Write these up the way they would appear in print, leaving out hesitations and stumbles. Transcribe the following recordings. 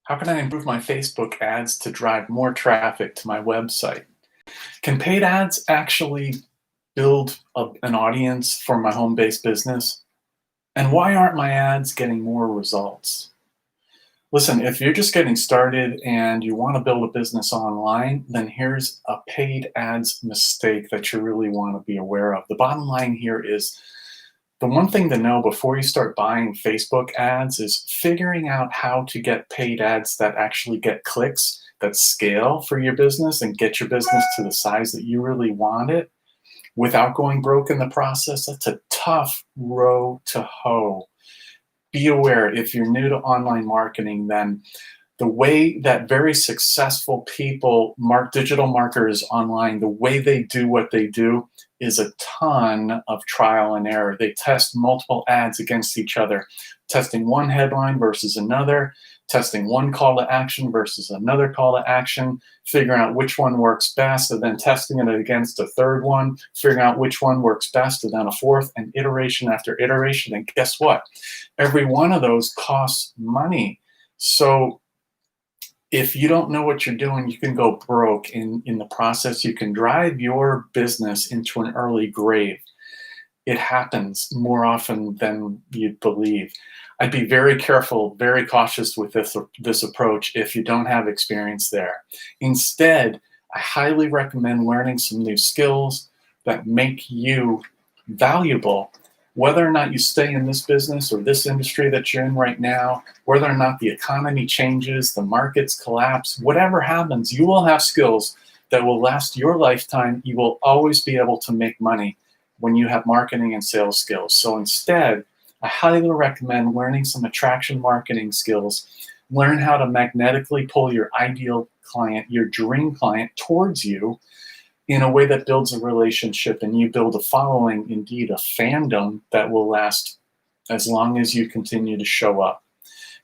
How can I improve my Facebook ads to drive more traffic to my website? Can paid ads actually build an audience for my home-based business? And why aren't my ads getting more results? Listen, if you're just getting started and you want to build a business online, then here's a paid ads mistake that you really want to be aware of. The bottom line here is the one thing to know before you start buying Facebook ads is figuring out how to get paid ads that actually get clicks, that scale for your business and get your business to the size that you really want it without going broke in the process. That's a tough row to hoe. Be aware, if you're new to online marketing, then the way that very successful people digital marketers online, the way they do what they do is a ton of trial and error. They test multiple ads against each other, testing one headline versus another, testing one call to action versus another call to action, figuring out which one works best, and then testing it against a third one, figuring out which one works best, and then a fourth, and iteration after iteration. And guess what? Every one of those costs money. So if you don't know what you're doing, you can go broke in the process. You can drive your business into an early grave. It happens more often than you'd believe. I'd be very careful, very cautious with this approach if you don't have experience there. Instead, I highly recommend learning some new skills that make you valuable, whether or not you stay in this business or this industry that you're in right now, whether or not the economy changes, the markets collapse, whatever happens, you will have skills that will last your lifetime. You will always be able to make money when you have marketing and sales skills. So instead, I highly recommend learning some attraction marketing skills. Learn how to magnetically pull your ideal client, your dream client, towards you in a way that builds a relationship and you build a following, indeed a fandom that will last as long as you continue to show up.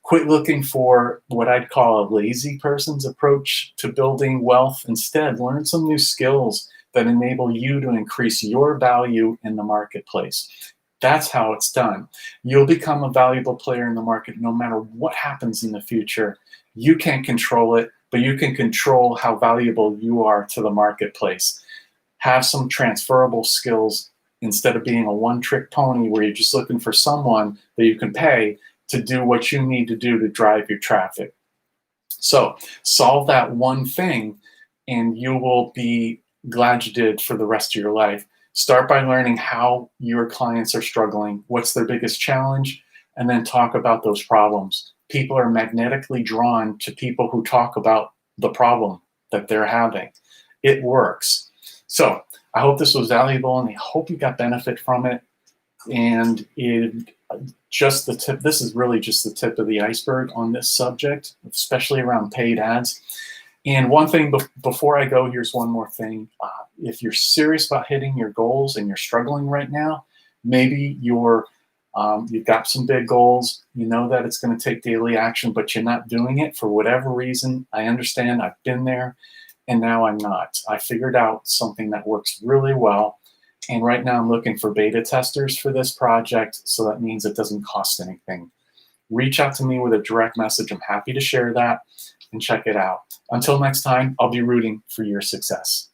Quit looking for what I'd call a lazy person's approach to building wealth. Instead, learn some new skills that enable you to increase your value in the marketplace. That's how it's done. You'll become a valuable player in the market no matter what happens in the future. You can't control it, but you can control how valuable you are to the marketplace. Have some transferable skills instead of being a one-trick pony where you're just looking for someone that you can pay to do what you need to do to drive your traffic. So solve that one thing and you will be glad you did for the rest of your life. Start by learning how your clients are struggling, what's their biggest challenge, and then talk about those problems. People are magnetically drawn to people who talk about the problem that they're having. It works. So I hope this was valuable and I hope you got benefit from it. And just the tip, this is really just the tip of the iceberg on this subject, especially around paid ads. And one thing before I go, here's one more thing. If you're serious about hitting your goals and you're struggling right now, maybe you've got some big goals, you know that it's going to take daily action, but you're not doing it for whatever reason. I understand, I've been there, and now I'm not. I figured out something that works really well, and right now I'm looking for beta testers for this project, so that means it doesn't cost anything. Reach out to me with a direct message. I'm happy to share that and check it out. Until next time, I'll be rooting for your success.